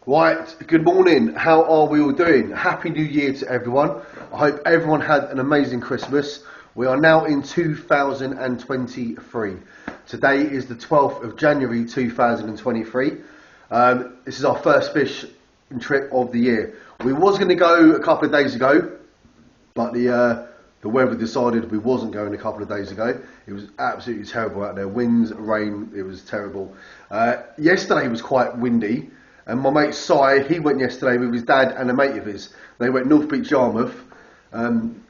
Right, good morning. How are we all doing? Happy New Year to everyone. I hope everyone had an amazing Christmas. We are now in 2023. Today is the 12th of January 2023. This is our first fishing trip of the year. We was going to go a couple of days ago, but the weather decided we wasn't going a couple of days ago. It was absolutely terrible out there. Winds, rain, it was terrible. Yesterday was quite windy. And my mate Si, he went yesterday with his dad and a mate of his. They went North Beach, Yarmouth.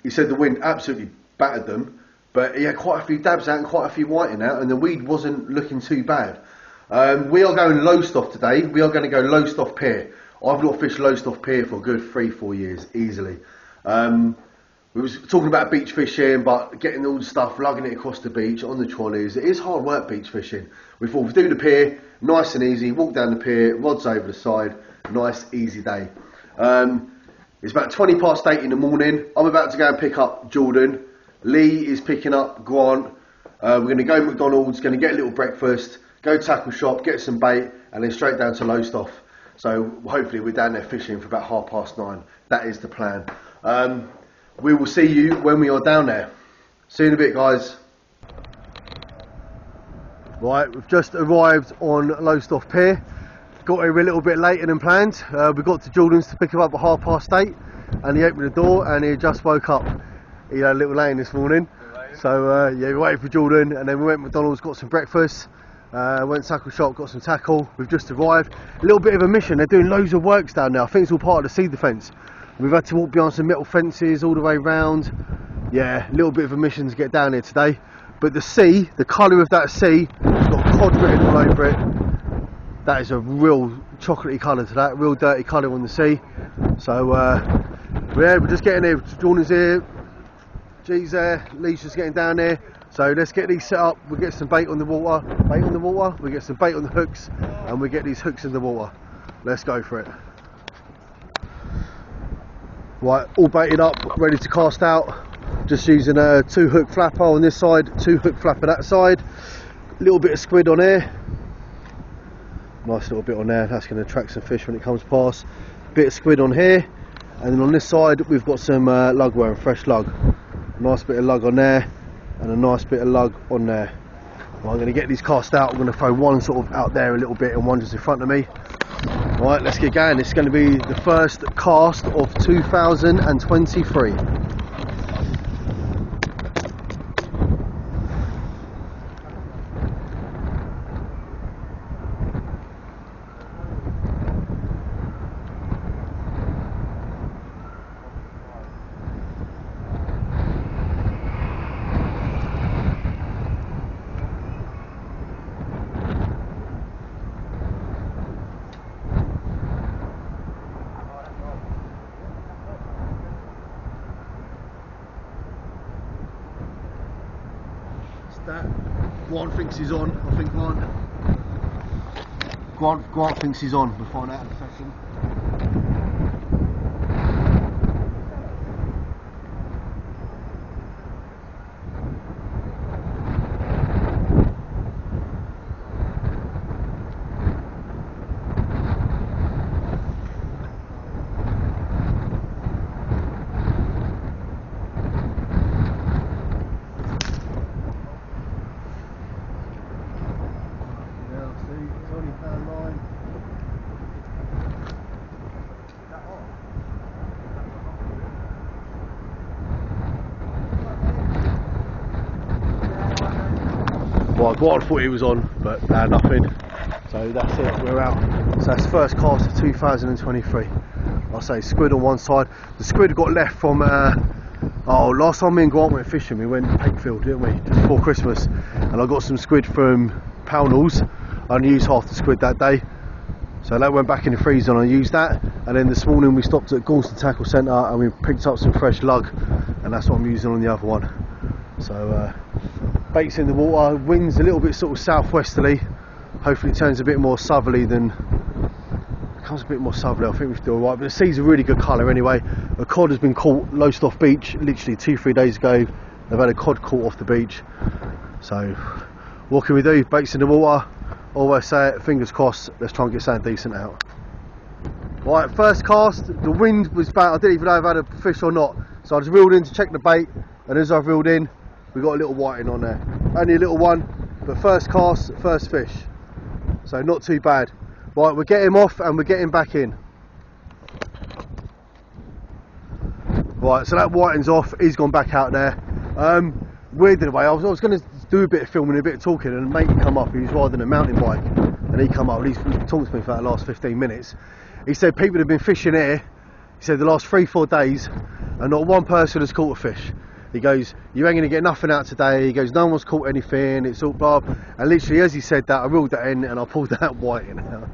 He said the wind absolutely battered them, but he had quite a few dabs out and quite a few whiting out, and the weed wasn't looking too bad. We are going Lowestoft today. We are going to go Lowestoft Pier. I've not fished Lowestoft Pier for a good 3-4 years, easily. We was talking about beach fishing, but getting all the stuff, lugging it across the beach on the trolleys. It is hard work, beach fishing. We thought we'd do the pier, nice and easy, walk down the pier, rods over the side, nice, easy day. It's about 20 past 8 in the morning. I'm about to go and pick up Jordan. Lee is picking up Grant. We're going to go to McDonald's, going to get a little breakfast, go tackle shop, get some bait, and then straight down to Lowestoft. So hopefully we're down there fishing for about 9:30. That is the plan. We will see you when we are down there. See you in a bit, guys. Right, we've just arrived on Lowestoft Pier. Got here a little bit later than planned. We got to Jordan's to pick him up at 8:30, and he opened the door and he just woke up. He had a little lane this morning. So yeah, we waited for Jordan, and then we went to McDonald's, got some breakfast. Went tackle shop, got some tackle. We've just arrived. A little bit of a mission. They're doing loads of works down there. I think it's all part of the sea defence. We've had to walk behind some metal fences all the way round. Yeah, a little bit of a mission to get down here today. But the sea, the colour of that sea, it's got cod written all over it. That is a real chocolatey colour to that, real dirty colour on the sea. So yeah, we're just getting here. Jordan's here, G's there, Lee's just getting down there. So let's get these set up. We'll get some bait on the water. Bait on the water. We get some bait on the hooks, and we get these hooks in the water. Let's go for it. Right, all baited up, ready to cast out. Just using a 2-hook flapper on this side, 2-hook flapper that side. A little bit of squid on here. Nice little bit on there. That's going to attract some fish when it comes past. Bit of squid on here, and then on this side we've got some lugworm, fresh lug. Nice bit of lug on there, and a nice bit of lug on there. Well, I'm going to get these cast out. I'm going to throw one sort of out there a little bit and one just in front of me. Right, let's get going. This is going to be the first cast of 2023. That Grant thinks he's on. I think Grant thinks he's on. We'll find out in a second. Well, Grant thought he was on, but nothing. So that's it, we're out. So that's the first cast of 2023. I'll say squid on one side. The squid got left from, last time me and Grant went fishing, we went to Pakefield, didn't we? Just before Christmas. And I got some squid from Pownall's. I only used half the squid that day. So that went back in the freezer and I used that. And then this morning we stopped at Gorleston Tackle Centre and we picked up some fresh lug. And that's what I'm using on the other one. So, bait's in the water, wind's a little bit sort of southwesterly. Hopefully it turns a bit more southerly than, becomes a bit more southerly. I think we should do alright, but the sea's a really good colour anyway. A cod has been caught Lowestoft Beach literally 2-3 days ago. They've had a cod caught off the beach. So what can we do? Bait's in the water. Always say it, fingers crossed, let's try and get something decent out. Right, first cast, the wind was bad. I didn't even know if I had a fish or not. So I just reeled in to check the bait, and as I've reeled in, we got a little whiting on there. Only a little one, but first cast, first fish. So not too bad. Right, we're getting him off and we're getting back in. Right, so that whiting's off, he's gone back out there. Weird in a way, I was going to do a bit of filming, a bit of talking, and a mate come up, he was riding a mountain bike, and he come up, and he's talked to me for the last 15 minutes. He said people have been fishing here, he said the last 3-4 days, and not one person has caught a fish. He goes, you ain't going to get nothing out today. He goes, no one's caught anything, it's all blah. And literally as he said that, I reeled that in and I pulled that whiting out.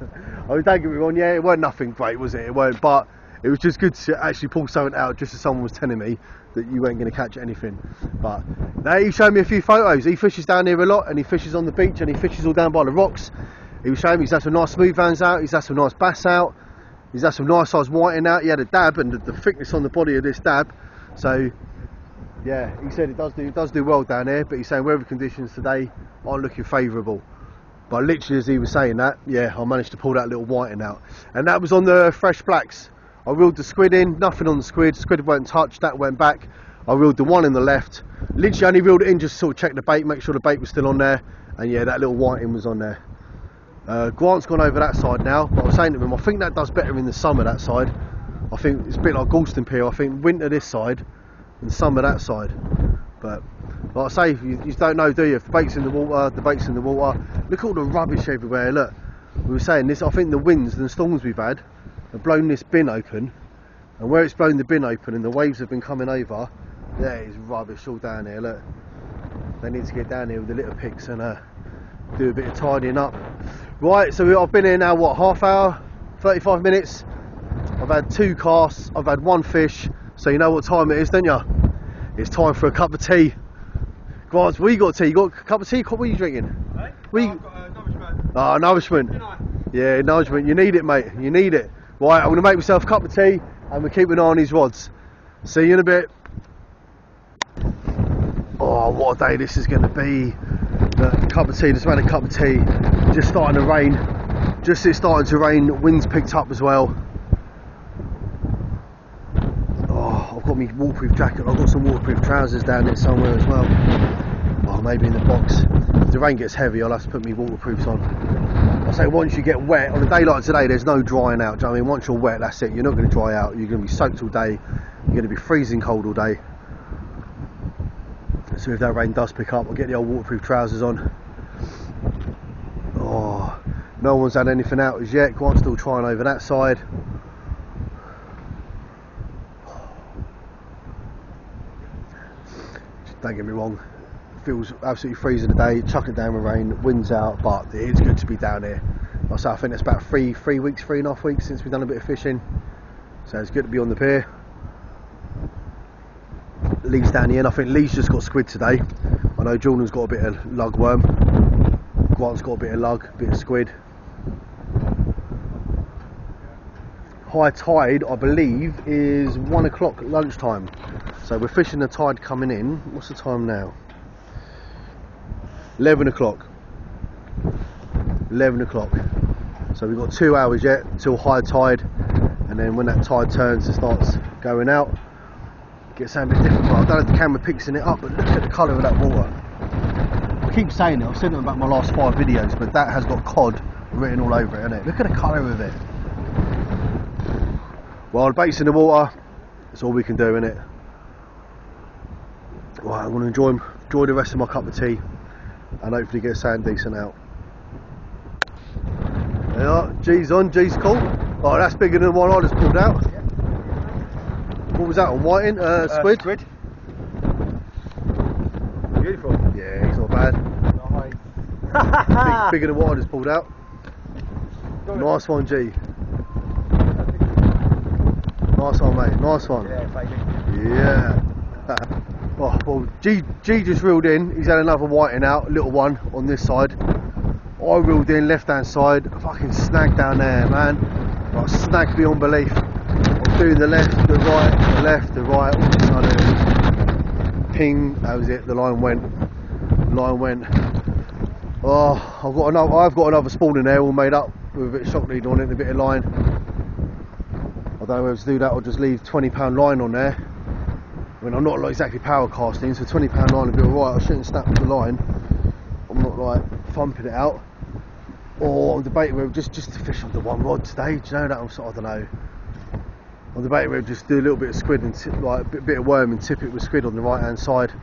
I mean, don't get me wrong, yeah, it weren't nothing great, was it? It weren't, but it was just good to actually pull something out just as someone was telling me that you weren't going to catch anything. But now he showed me a few photos. He fishes down here a lot, and he fishes on the beach, and he fishes all down by the rocks. He was showing me he's had some nice smooth vans out, he's had some nice bass out, he's had some nice size whiting out. He had a dab, and the thickness on the body of this dab. So yeah, he said it does do well down here, but he's saying weather conditions today aren't looking favourable. But literally as he was saying that, yeah, I managed to pull that little whiting out, and that was on the fresh blacks. I reeled the squid in, nothing on the squid weren't touched, that went back. I reeled the one in the left, literally only reeled it in just to sort of check the bait, make sure the bait was still on there, and yeah, that little whiting was on there. Grant's gone over that side now, but I was saying to him, I think that does better in the summer, that side. I think it's a bit like Galston Pier, I think winter this side and summer that side. But like I say, you don't know, do you? If the bait's in the water, the bait's in the water. Look at all the rubbish everywhere, look. We were saying this, I think the winds and the storms we've had have blown this bin open, and where it's blown the bin open and the waves have been coming over, there is rubbish all down here, look. They need to get down here with the litter picks and do a bit of tidying up. Right, so I've been here now, what, half hour, 35 minutes. I've had 2 casts, I've had 1 fish, so you know what time it is, don't you? It's time for a cup of tea. Guys, what you got tea? You got a cup of tea? What are you drinking? Hey? I've got nourishment. Ah, nourishment. Yeah, nourishment. You need it, mate. You need it. Right, I'm going to make myself a cup of tea and we're keeping an eye on these rods. See you in a bit. Oh, what a day this is going to be. The cup of tea, just had a cup of tea. Just starting to rain. Just it's starting to rain. Wind's picked up as well. Oh, I've got my waterproof jacket. I've got some waterproof trousers down there somewhere as well. Oh, maybe in the box. If the rain gets heavy, I'll have to put my waterproofs on. I say once you get wet, on a day like today, there's no drying out. Do you know what I mean? Once you're wet, that's it. You're not going to dry out. You're going to be soaked all day. You're going to be freezing cold all day. So if that rain does pick up, I'll get the old waterproof trousers on. Oh, no one's had anything out as yet. Grant's still trying over that side. Don't get me wrong. Feels absolutely freezing today, chucking down with rain, wind's out, but it is good to be down here. Like I say, I think it's about 3.5 weeks since we've done a bit of fishing, so it's good to be on the pier. Lee's down here, and I think Lee's just got squid today. I know Jordan's got a bit of lugworm, Grant's got a bit of lug, a bit of squid. High tide, I believe, is 1 o'clock lunchtime, so we're fishing the tide coming in. What's the time now? 11 o'clock. 11 o'clock. So we've got 2 hours yet till high tide, and then when that tide turns and starts going out, it gets something a bit different. I don't know if the camera picks it up, but look at the colour of that water. I keep saying it, I've said it about my last 5 videos, but that has got cod written all over it, hasn't it? Look at the colour of it. Well, the bait's in the water, that's all we can do, innit? Right, I'm going to enjoy the rest of my cup of tea and hopefully get something decent out. There you are, G's on, G's cool. Oh, that's bigger than the one I just pulled out. What was that, on whiting? Squid? Squid. Beautiful. Yeah, he's not bad. Bigger than what I just pulled out. Nice one, G. Nice one, mate. Nice one. Yeah, baby. Yeah. Oh, well, G just reeled in. He's had another whiting out, a little one on this side. I reeled in, left hand side. Fucking snag down there, man. Like, snag beyond belief. I'm doing the left, the right, the left, the right. All of a sudden, ping. That was it. The line went. Oh, I've got another spawn in there, all made up with a bit of shock lead on it, and a bit of line. don't know whether to do that or just leave £20 line on there. I mean, I'm not like exactly power casting, so £20 line would be alright. I shouldn't snap the line. I'm not like thumping it out. Or I'm debating whether just to fish on the one rod today. Do you know that? I don't know. I'm debating whether just do a little bit of squid and like a bit of worm and tip it with squid on the right hand side.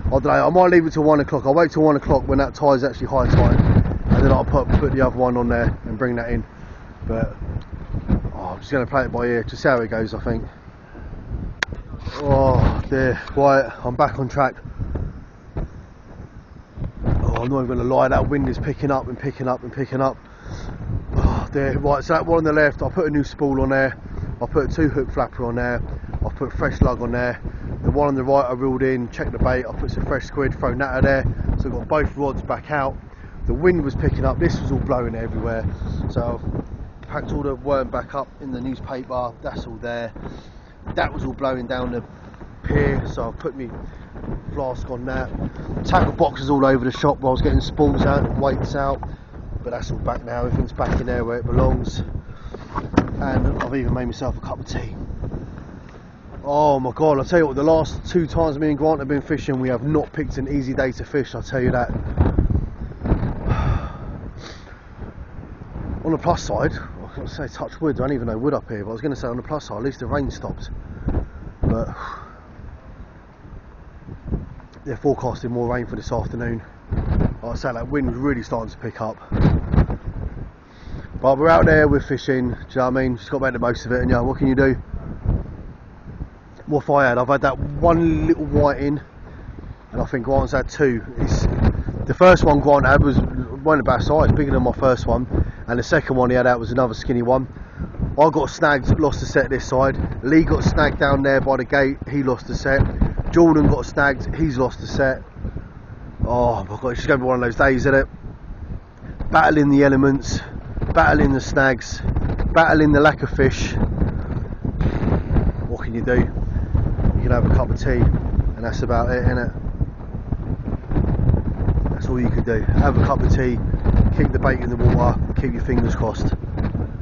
I don't know. I might leave it till 1 o'clock. I'll wait till 1 o'clock when that tide's actually high tide, and then I'll put the other one on there and bring that in. But I'm just going to play it by ear, just see how it goes, I think. Oh dear, right, I'm back on track. I'm not even going to lie, that wind is picking up and picking up and picking up. Oh dear, right, so that one on the left, I put a new spool on there, I put a 2-hook flapper on there, I put fresh lug on there. The one on the right I reeled in, checked the bait, I put some fresh squid, thrown that out there, so I've got both rods back out. The wind was picking up, this was all blowing everywhere, so I've packed all the worm back up in the newspaper, that's all there. That was all blowing down the pier, so I put my flask on that. Tackle boxes all over the shop where I was getting spools out and weights out, but that's all back now, everything's back in there where it belongs. And I've even made myself a cup of tea. Oh my god, I'll tell you what, the last 2 times me and Grant have been fishing, we have not picked an easy day to fish, I'll tell you that. On the plus side, I was going to say touch wood, I don't even know wood up here, but I was going to say on the plus side, at least the rain stopped. But they're forecasting more rain for this afternoon. Like I say, that wind was really starting to pick up. But we're out there, we're fishing, do you know what I mean? Just got to make the most of it, and yeah, what can you do? What have I had? I've had that one little whiting, and I think Grant's had 2. The first one Grant had wasn't about size, bigger than my first one, and the second one he had out was another skinny one. I got snagged, lost the set this side. Lee got snagged down there by the gate, he lost the set. Jordan got snagged, he's lost the set. Oh my god, it's just going to be one of those days, isn't it? Battling the elements, battling the snags, battling the lack of fish. What can you do? You can have a cup of tea, and that's about it, innit? That's all you can do. Have a cup of tea, keep the bait in the water, keep your fingers crossed.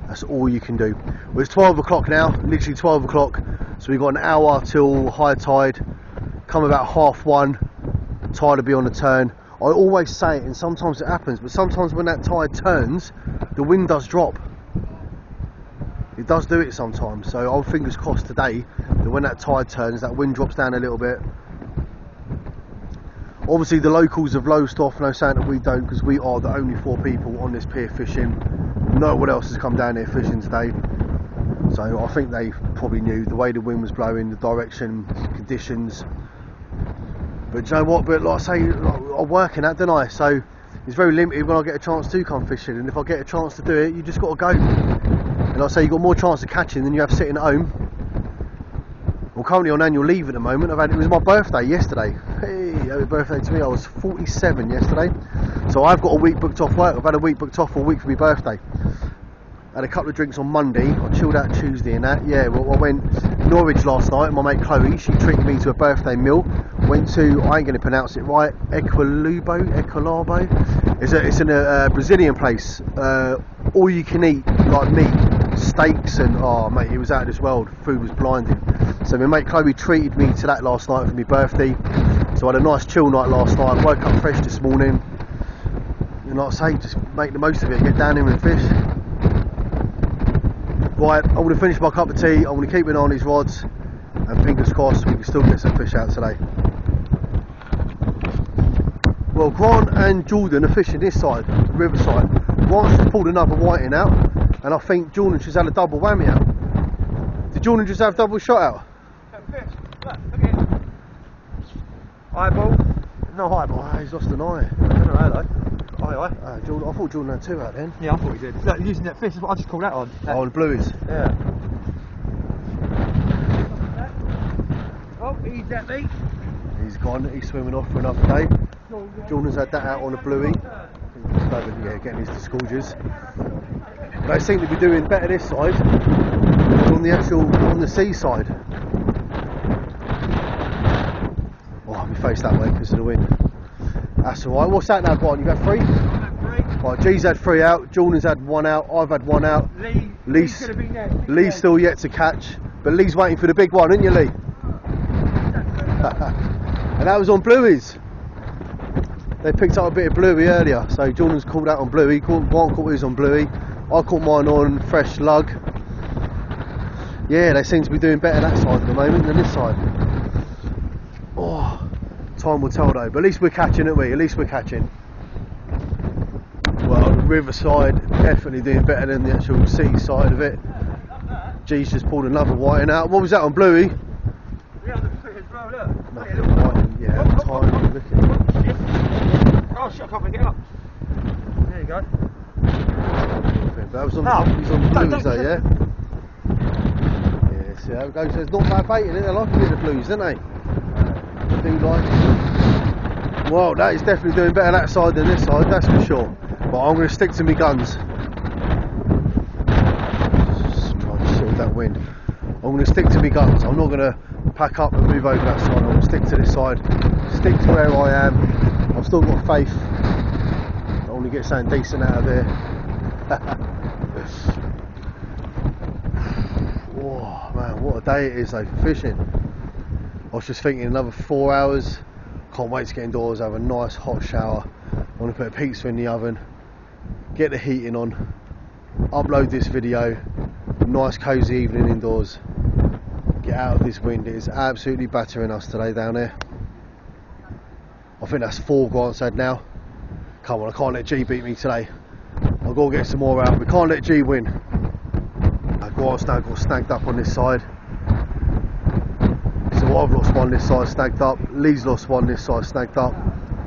That's all you can do. Well, it's 12 o'clock now, literally 12 o'clock, so we've got an hour till high tide. Come about 1:30, tide will be on the turn. I always say it, and sometimes it happens, but sometimes when that tide turns, the wind does drop. It does do it sometimes, so I'm fingers crossed today that when that tide turns, that wind drops down a little bit. Obviously the locals of Lowestoft know saying that we don't, because we are the only 4 people on this pier fishing. No one else has come down here fishing today, so I think they probably knew the way the wind was blowing, the direction, conditions. But do you know what, but like I say, I'm working at, don't I? So it's very limited when I get a chance to come fishing, and if I get a chance to do it, you just got to go. And like I say, you've got more chance of catching than you have sitting at home. I'm currently on annual leave at the moment. It was my birthday yesterday. Hey, happy birthday to me. I was 47 yesterday. So I've got a week booked off work. I've had a week booked off for a week for my birthday. Had a couple of drinks on Monday. I chilled out Tuesday and that. Yeah, well, I went Norwich last night. My mate Chloe, she treated me to a birthday meal. Went to, I ain't going to pronounce it right, Equilabo. It's in a Brazilian place. All you can eat, like meat, steaks, and oh mate, it was out of this world. Food was blinding. So my mate Chloe treated me to that last night for my birthday. So I had a nice chill night last night. Woke up fresh this morning. And like I say, just make the most of it. Get down here and fish. Right, I'm going to finish my cup of tea. I'm going to keep an eye on these rods, and fingers crossed we can still get some fish out today. Well, Grant and Jordan are fishing this side, the riverside. Grant's just pulled another whiting out, and I think Jordan just had a double whammy out. Did Jordan just have double shot out? Eyeball. No eyeball. Oh, he's lost an eye. I don't know how though. Jordan, I thought Jordan had 2 out then. Yeah, I thought he did. Look, using that fish is what I just called that on. Oh, the blueies. Yeah. Oh, he's at me. He's gone. He's swimming off for another day. Jordan's had that out on a bluey. Yeah, getting his disgorges. They seem to be doing better this side than on the seaside. Oh, we face that way because of the wind. That's alright. What's that now, Grant? You've had 3? I'm at 3. Right, G's had 3 out, Jordan's had 1 out, I've had 1 out. Lee's gonna be next. Lee's still yet to catch, but Lee's waiting for the big one, isn't you, Lee? And that was on blueies. They picked up a bit of bluey earlier, so Jordan's called out on bluey. Grant caught his on bluey. I caught mine on fresh lug. Yeah, they seem to be doing better that side at the moment than this side. Oh, time will tell though, but at least we're catching, aren't we? At least we're catching. Well, the riverside definitely doing better than the actual sea side of it. G's just pulled another whiting out. What was that on bluey? Yeah, the fish as well, look. Nothing whiting, yeah, tiny looking. Oh shit, I can't get up. There you go. That was on, he's on blues though, yeah? Yeah, see how it goes. There's not bad bait in it. They like a bit of blues, don't they? They do like it. Well, that is definitely doing better that side than this side, that's for sure. But I'm going to stick to my guns. Just try and shield that wind. I'm going to stick to my guns. I'm not going to pack up and move over that side. I'm going to stick to this side. Stick to where I am. I've still got faith. I want to get something decent out of here. Oh man, what a day it is though for fishing. I was just thinking another 4 hours. Can't wait to get indoors, have a nice hot shower. I want to put a pizza in the oven, get the heating on, upload this video, nice cosy evening indoors, get out of this wind. It is absolutely battering us today down here. I think that's 4 Grant's had now. Come on, I can't let G beat me today. I've got to get some more out. We can't let G win. Grant's now got snagged up on this side. So I've lost one this side, snagged up. Lee's lost one this side, snagged up.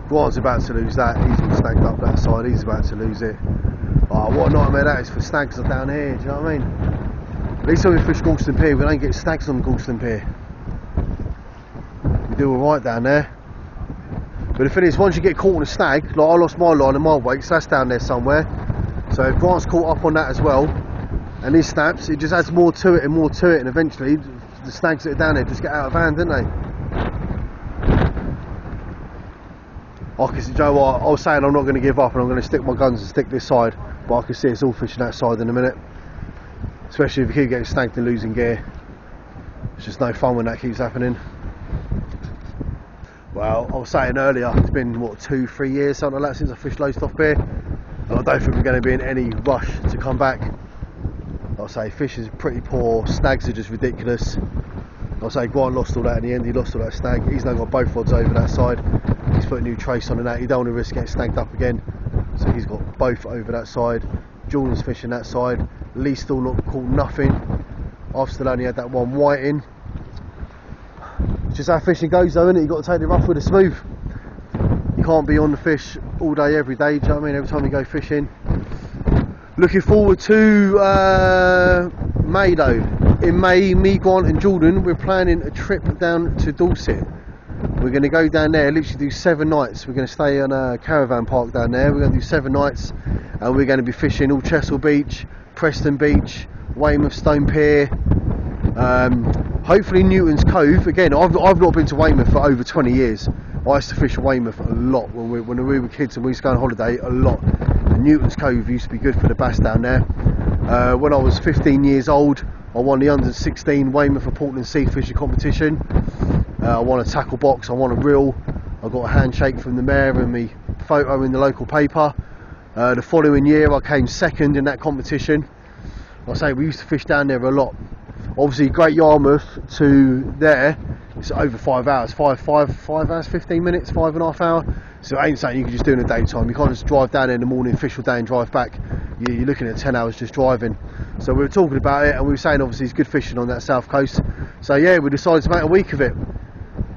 Grant's about to lose that. He's been snagged up that side. He's about to lose it. Oh, what a nightmare that is for snags down here. Do you know what I mean? At least when we fish Galston Pier, we don't get snags on Galston Pier. We do alright down there. But the thing is, once you get caught on a snag, like I lost my line and my weights, that's down there somewhere. So if Grant's caught up on that as well, and he snaps, it just adds more to it and more to it, and eventually the snags that are down there just get out of hand, don't they? I was saying I'm not going to give up and I'm going to stick my guns and stick this side, but I can see us all fishing that side in a minute. Especially if you keep getting snagged and losing gear. It's just no fun when that keeps happening. Well, I was saying earlier, it's been what, 2-3 years, something like that, since I fished Lowestoft Pier, and I don't think we're going to be in any rush to come back. I'll say fish is pretty poor, snags are just ridiculous. I'll say Grant lost all that in the end, he lost all that snag. He's now got both rods over that side. He's put a new trace on that, he don't want to risk getting snagged up again. So he's got both over that side. Jordan's fishing that side. Lee's still not caught nothing. I've still only had that one whiting. It's just how fishing goes though, isn't it? You've got to take the rough with the smooth. You can't be on the fish all day, every day, do you know what I mean? Every time you go fishing. Looking forward to May though. In May, me, Grant and Jordan, we're planning a trip down to Dorset. We're going to go down there, literally do 7 nights. We're going to stay on a caravan park down there. We're going to do 7 nights and we're going to be fishing all Chesil Beach, Preston Beach, Weymouth Stone Pier, hopefully Newton's Cove. Again, I've not been to Weymouth for over 20 years. I used to fish Weymouth a lot when we were kids and we used to go on holiday a lot. And Newton's Cove used to be good for the bass down there. When I was 15 years old, I won the under 16 Weymouth and Portland Sea Fishing competition. I won a tackle box, I won a reel, I got a handshake from the mayor and me photo in the local paper. The following year I came second in that competition. I say we used to fish down there a lot. Obviously Great Yarmouth to there, it's over 5 hours, 5 hours, 15 minutes, 5.5 hours. So it ain't something you can just do in the daytime. You can't just drive down there in the morning, fish all day and drive back. You're looking at 10 hours just driving. So we were talking about it and we were saying obviously it's good fishing on that south coast. So yeah, we decided to make a week of it.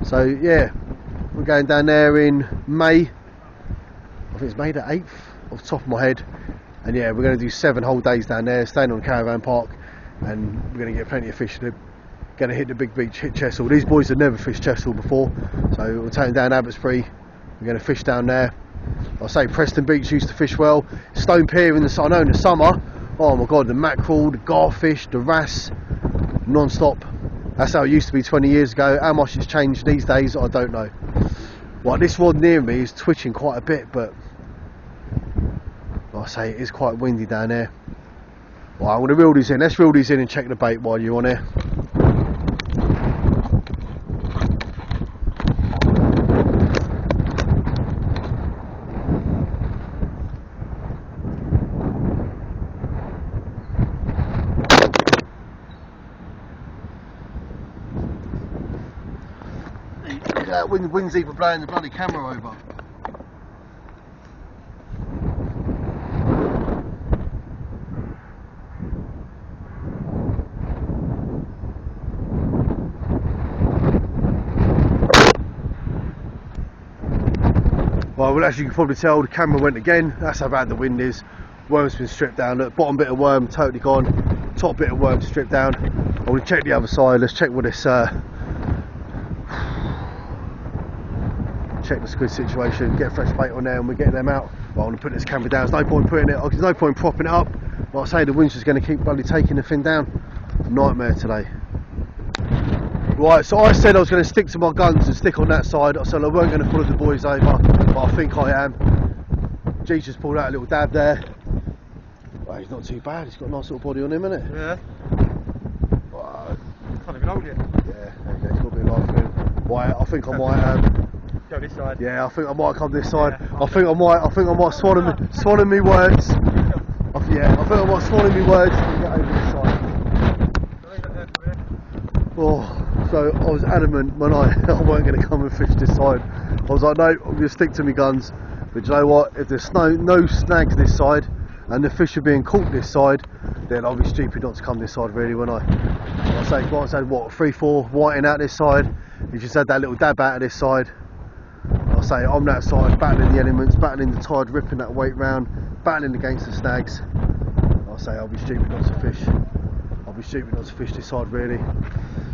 So yeah, we're going down there in May. I think it's May the 8th off the top of my head. And yeah, we're going to do 7 whole days down there, staying on caravan park. And we're going to get plenty of fish. We're going to hit the big beach, hit Chesil. These boys have never fished Chesil before. So we'll take them down Abbotsbury. We're going to fish down there. I'll say Preston Beach used to fish well. Stone Pier in the summer. Oh my god, the mackerel, the garfish, the wrasse, non-stop. That's how it used to be 20 years ago. How much it's changed these days, I don't know. Well, this rod near me is twitching quite a bit, but like I say, it is quite windy down there. Right, I'm going to reel these in. Let's reel these in and check the bait while you're on here. That wind's even blowing the bloody camera over. Well, as you can probably tell, the camera went again. That's how bad the wind is. Worm's been stripped down. Look, bottom bit of worm totally gone. Top bit of worm stripped down. I'm going to check the other side. Let's check what this check the squid situation, get fresh bait on there, and we're getting them out. Well, I'm going to put this camera down. There's no point putting it, there's no point propping it up. Like I say, the wind's just going to keep bloody taking the thing down. Nightmare today. Right, so I said I was going to stick to my guns and stick on that side. I said I weren't going to follow the boys over, but I think I am. G's just pulled out a little dab there. Well, he's not too bad. He's got a nice little body on him, hasn't it? Yeah. Wow. Can't even hold it. Yeah, there you go. He's got a bit of life in him. Right, I think I might. Go this side. Yeah, I think I might come this side. Yeah, I think I might swallow me words. I think I might swallow me words and get over this side. Oh, so I was adamant when I weren't going to come and fish this side. I was like, no, I'm going to stick to my guns. But you know what? If there's no snags this side and the fish are being caught this side, then I'll be stupid not to come this side, really, won't I? I say, once I had what 3-4 whiting out this side. You just had that little dab out of this side. I say on that side, battling the elements, battling the tide, ripping that weight round, battling against the snags. I say I'll be stupid not to fish. I'll be stupid not to fish this side, really.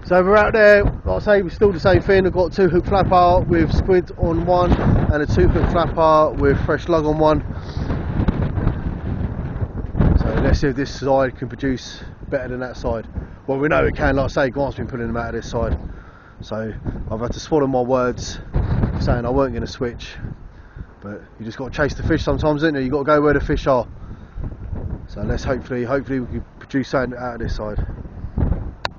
So we're out there. Like I say, we're still the same thing. I've got 2 hook flapper with squid on one, and a 2 hook flapper with fresh lug on one. So let's see if this side can produce better than that side. Well, we know it can. Like I say, Grant's been putting them out of this side. So I've had to swallow my words, saying I weren't going to switch, but you just got to chase the fish sometimes, isn't it? You got to go where the fish are. So let's hopefully we can produce something out of this side.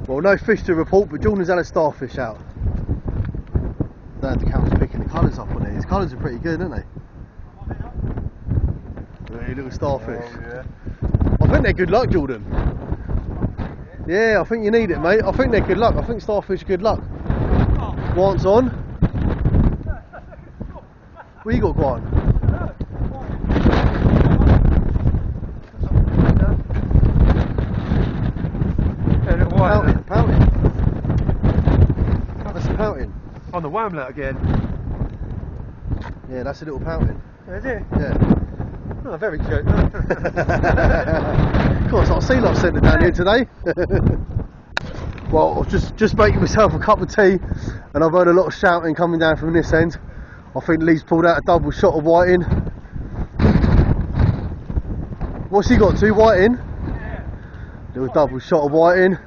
Well, no fish to report, but Jordan's had a starfish out. Don't have to count picking the colours up on it. His colours are pretty good, aren't they? Really little starfish. Oh, yeah. I think they're good luck, Jordan. Yeah, I think you need it, mate. I think they're good luck. I think starfish are good luck. Grant's on. What you got, Grant? Pouting. That's a pouting. On the wormlet again. Yeah, that's a little pouting. Is it? Yeah. Oh, very cute. Of course, our sea life centre down here today. Well, I was just making myself a cup of tea, and I've heard a lot of shouting coming down from this end. I think Lee's pulled out a double shot of whiting. What's he got? 2 whiting? Yeah. Little double shot of whiting.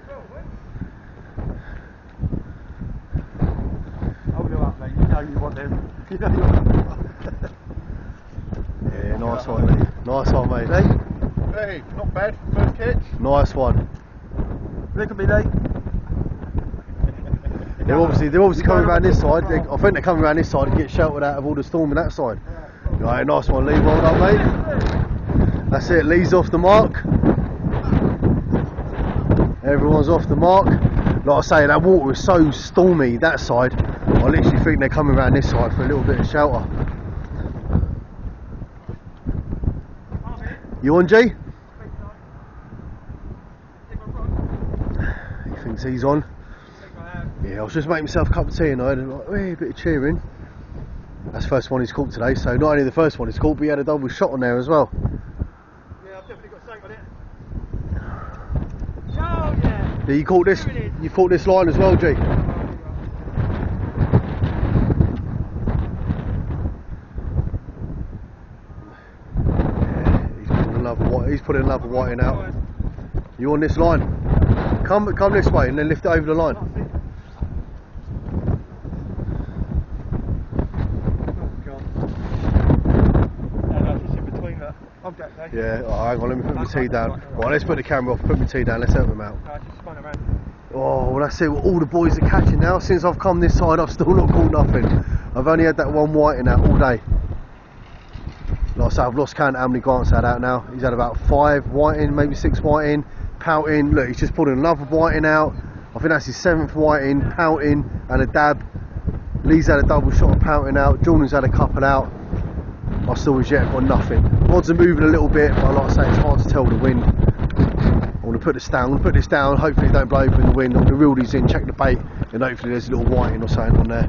Hold it up, mate. You know you want them. You know you want them. Yeah, nice one, Lee. Nice one, mate. Lee? Hey, not bad. First catch. Nice one. Look at me, Lee. They're obviously coming around this side. I think they're coming around this side to get sheltered out of all the storm on that side. Right, nice one, Lee. Well done, mate. That's it. Lee's off the mark. Everyone's off the mark. Like I say, that water is so stormy that side. I literally think they're coming around this side for a little bit of shelter. You on, G? He thinks he's on. Yeah, I was just making myself a cup of tea and I had a bit of cheering. That's the first one he's caught today, so not only the first one he's caught, but he had a double shot on there as well. Yeah, I've definitely got something on it. Oh, yeah. You caught this? You caught this line as well, G? Yeah, he's putting another whiting out. You on this line? Come this way and then lift it over the line. Yeah, oh, hang on, let me put my tea down. Right, let's put the camera off, put my tea down, let's help them out. I just spun around. Oh, well that's it, well, all the boys are catching now. Since I've come this side, I've still not caught nothing. I've only had that one whiting out all day. Like I say, I've lost count how many Grant's had out now. He's had about 5 whiting, maybe 6 whiting, pouting. Look, he's just pulled another whiting out. I think that's his 7th whiting, pouting, and a dab. Lee's had a double shot of pouting out. Jordan's had a couple out. I still as yet got nothing. Rods are moving a little bit, but like I say, it's hard to tell with the wind. I want to put this down, hopefully it don't blow open the wind. I'm going to reel these in, check the bait, and hopefully there's a little whiting or something on there.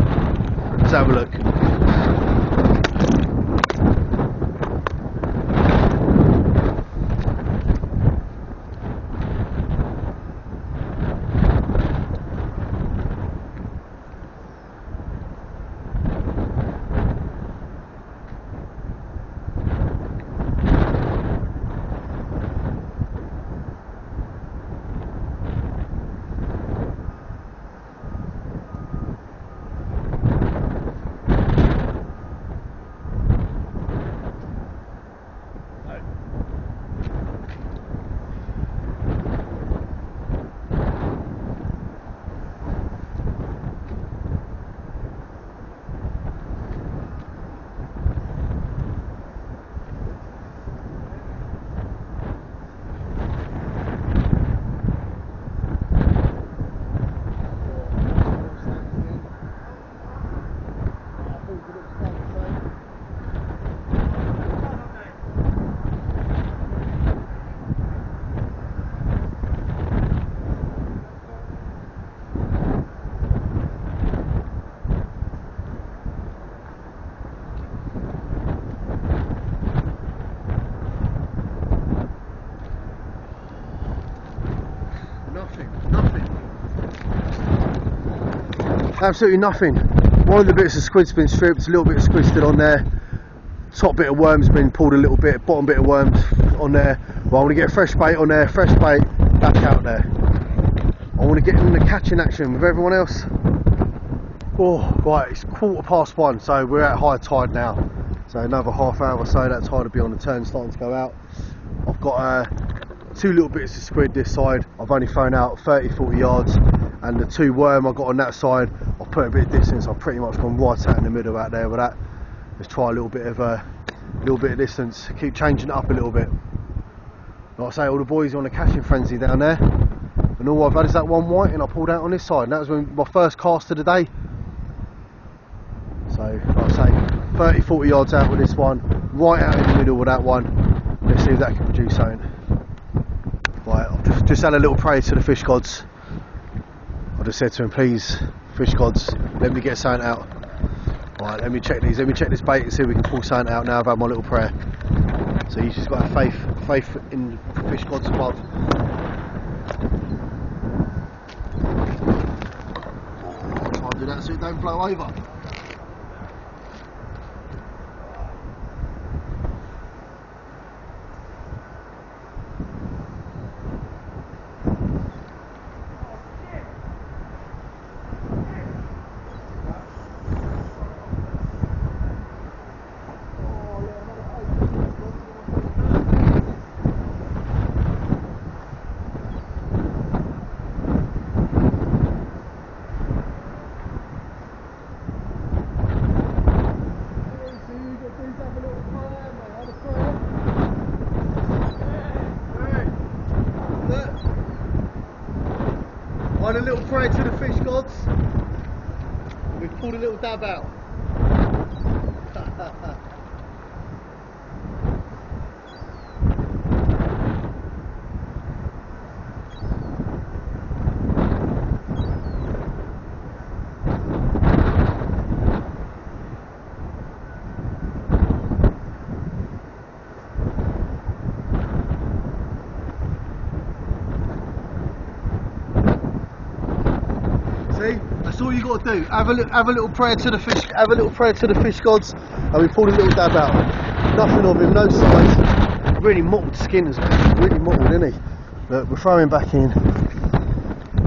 Let's have a look. Absolutely nothing. One of the bits of squid's been stripped, a little bit of squid still on there. Top bit of worm's been pulled a little bit, bottom bit of worms on there. Well, I want to get a fresh bait on there, fresh bait back out there. I want to get in the catching action with everyone else. Oh, right, it's 1:15, so we're at high tide now. So another half hour or so, that tide will be on the turn, starting to go out. I've got 2 little bits of squid this side. I've only thrown out 30-40 yards, and the 2 worm I got on that side, I've put a bit of distance. I've pretty much gone right out in the middle out there with that. Let's try a little bit of distance. Keep changing it up a little bit. Like I say, all the boys are on a catching frenzy down there, and all I've had is that one white, and I pulled out on this side. And that was my first cast of the day. So, like I say, 30-40 yards out with this one, right out in the middle with that one. Let's see if that can produce something. Right, I've just had a little prayer to the fish gods. I just said to him, please, fish gods, let me get something out. Right, let me check this bait and see if we can pull something out now. I've had my little prayer. So you just got to have faith in the fish gods above. I'll try and do that so it don't blow over. On a little prayer to the fish gods, we've pulled a little dab out. See, that's all you got to do. Have a little prayer to the fish. Have a little prayer to the fish gods, and we pulled a little dab out. Nothing of him, no size. Really mottled skin as well. Really mottled, isn't he? Look, we're throwing back in.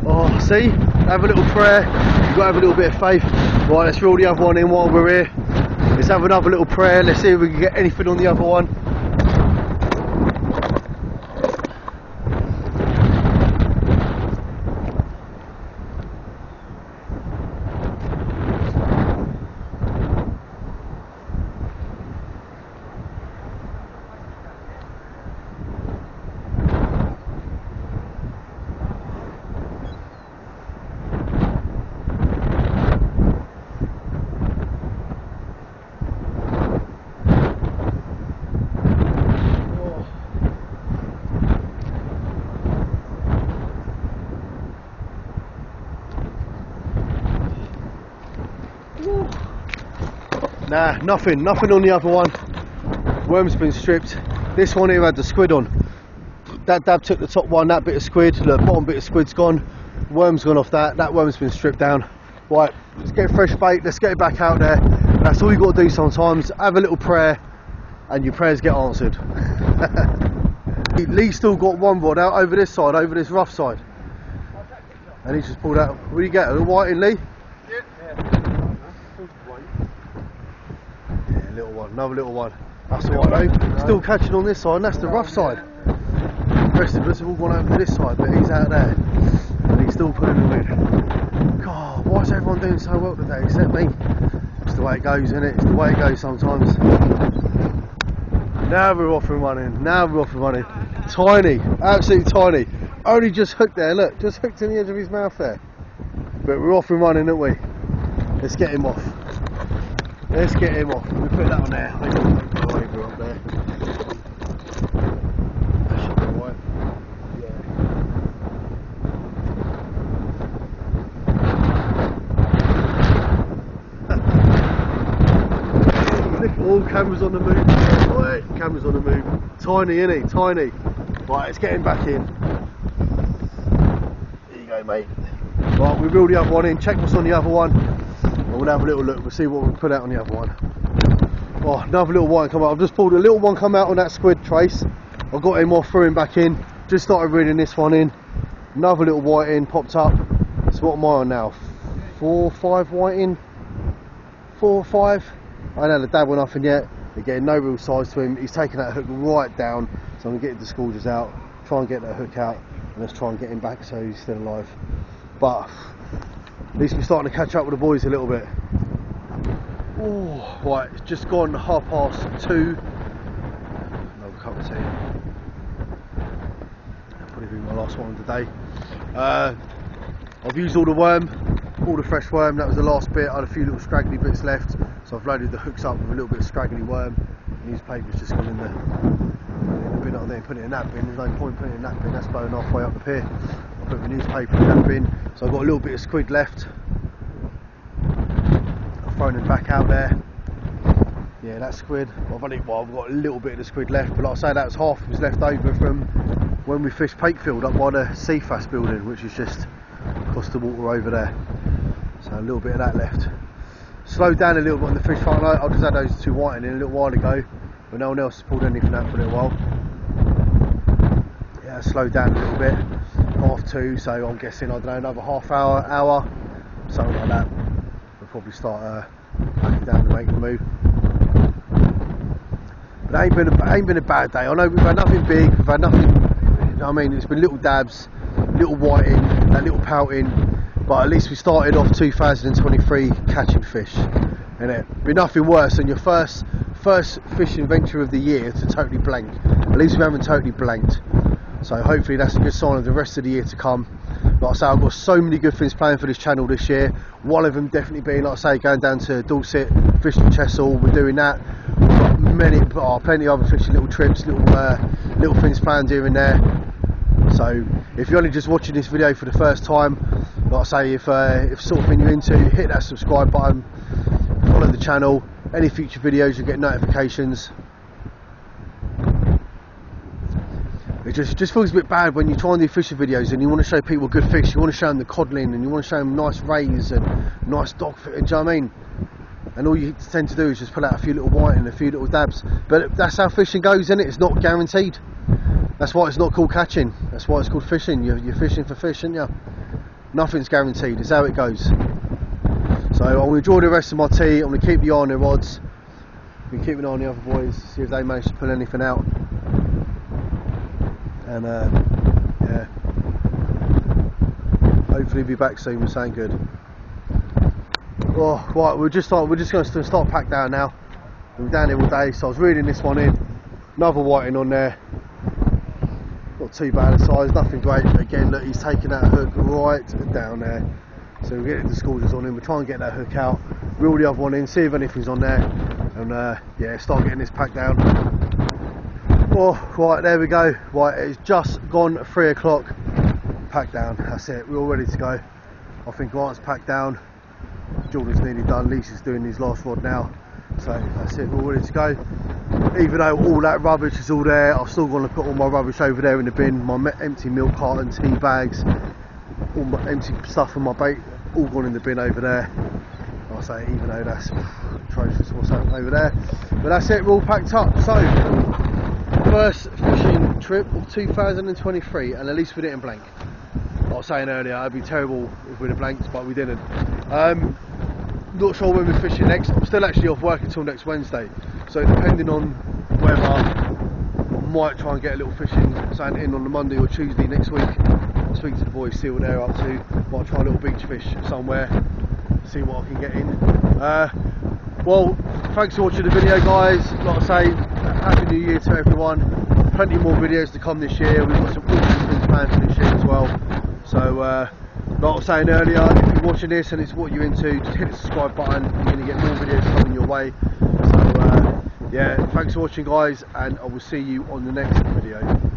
Oh, see, have a little prayer. You've got to have a little bit of faith. Right, let's reel the other one in while we're here. Let's have another little prayer. Let's see if we can get anything on the other one. Nah, nothing on the other one. Worm's been stripped. This one here had the squid on. That dab took the top one, that bit of squid, the bottom bit of squid's gone. Worm's gone off that. That worm's been stripped down. Right, let's get fresh bait, let's get it back out there. That's all you got to do sometimes. Have a little prayer and your prayers get answered. Lee's still got one rod out over this side, over this rough side. And he's just pulled out. What do you get? A little white in, Lee? Yeah, little one, another little one. That's alright though. Still catching on this side, and that's the rough side. The rest of us have all gone over to this side, but he's out there. And he's still putting them in. God, why is everyone doing so well today except me? It's the way it goes, isn't it? It's the way it goes sometimes. Now we're off and running. Now we're off and running. Tiny, absolutely tiny. Only just hooked there, look, just hooked in the edge of his mouth there. But we're off and running, aren't we? Let's get him off. Let's get him off. We put that on there. Maybe we're up there. That should be alright. Yeah. Look, all cameras on the move. Right, cameras on the move. Tiny, isn't he? Tiny. Right, let's get him back in. There you go, mate. Right, we reel the other one in. Check what's on the other one. We'll have a little look, we'll see what we put out on the other one. Oh, another little one come out. I've just pulled a little one come out on that squid trace. I got him off, threw him back in. Just started reeling this one in. Another little white in, popped up. So what am I on now? 4, 5 white in? 4 or 5? I ain't had a dab or nothing yet. They're getting no real size to him. He's taking that hook right down. So I'm going to get the scourges out, try and get that hook out, and let's try and get him back so he's still alive. But at least we're starting to catch up with the boys a little bit. Oh, right, it's just gone 2:30. Another cup of tea. That'll probably be my last one of the day. I've used all the worm, all the fresh worm. That was the last bit. I had a few little scraggly bits left, so I've loaded the hooks up with a little bit of scraggly worm. Newspaper's just gone in the bin up there and put it in that bin. There's no point putting it in that bin, that's blowing halfway up the pier. I put the newspaper in that bin, so I've got a little bit of squid left. I've thrown them back out there. Yeah, that's squid. I've got a little bit of the squid left, but like I say, that was half was left over from when we fished Pakefield up by the CFAS building, which is just across the water over there. So a little bit of that left. Slowed down a little bit on the fish farm. I just had those 2 whiting in a little while ago, but no one else has pulled anything out for a little while. Yeah, slowed down a little bit. 2:30, so I'm guessing, I don't know, another half hour, something like that. We'll probably start backing down to make the move. But it ain't been a bad day. I know we've had nothing big, we've had nothing, you know what I mean, it's been little dabs, little whiting, that little pouting, but at least we started off 2023 catching fish, innit? Be nothing worse than your first fishing venture of the year to totally blank. At least we haven't totally blanked. So hopefully that's a good sign of the rest of the year to come. Like I say, I've got so many good things planned for this channel this year. One of them definitely being, like I say, going down to Dorset, fishing Chessel. We're doing that. We've got plenty of other fishing little trips, little things planned here and there. So if you're only just watching this video for the first time, like I say, if sort of thing you're into, hit that subscribe button, follow the channel. Any future videos you'll get notifications. It just feels a bit bad when you try and do fishing videos and you want to show people good fish, you want to show them the codling and you want to show them nice rays and nice dogfish, do you know what I mean? And all you tend to do is just pull out a few little white and a few little dabs. But that's how fishing goes, isn't it? It's not guaranteed. That's why it's not called catching. That's why it's called fishing. You're fishing for fish, aren't you? Nothing's guaranteed. It's how it goes. So I'm going to enjoy the rest of my tea. I'm going to keep the eye on the rods. I'm going to keep an eye on the other boys, see if they manage to pull anything out. And yeah, hopefully be back soon with something good. Oh, right, we're just going to start pack down now. We're down here all day, so I was reeling this one in. Another whiting on there. Not too bad a size, nothing great. But again, look, he's taking that hook right down there. So we're getting the scourges on him. We're trying to get that hook out, reel the other one in, see if anything's on there, and yeah, start getting this pack down. Oh, right, there we go. Right, it's just gone 3 o'clock. Pack down, that's it, we're all ready to go. I think Grant's packed down, Jordan's nearly done, Lisa's doing his last rod now. So that's it, we're all ready to go. Even though all that rubbish is all there, I'm still going to put all my rubbish over there in the bin. My empty milk carton, tea bags, all my empty stuff and my bait, all gone in the bin over there. I'll say, even though that's atrocious what's happening over there. But that's it, we're all packed up. So, first fishing trip of 2023, and at least we didn't blank. I was saying earlier, it'd be terrible if we'd have blanked, but we didn't. Not sure when we're fishing next. I'm still actually off work until next Wednesday, so depending on weather, I might try and get a little fishing something in on the Monday or Tuesday next week. I'll speak to the boys, see what they're up to. Might try a little beach fish somewhere, see what I can get in. Well, thanks for watching the video, guys. Like I say, Happy New Year to everyone. Plenty more videos to come this year. We've got some awesome things planned for this year as well. So, like I was saying earlier, if you're watching this and it's what you're into, just hit the subscribe button. You're going to get more videos coming your way. So, yeah, thanks for watching, guys, and I will see you on the next video.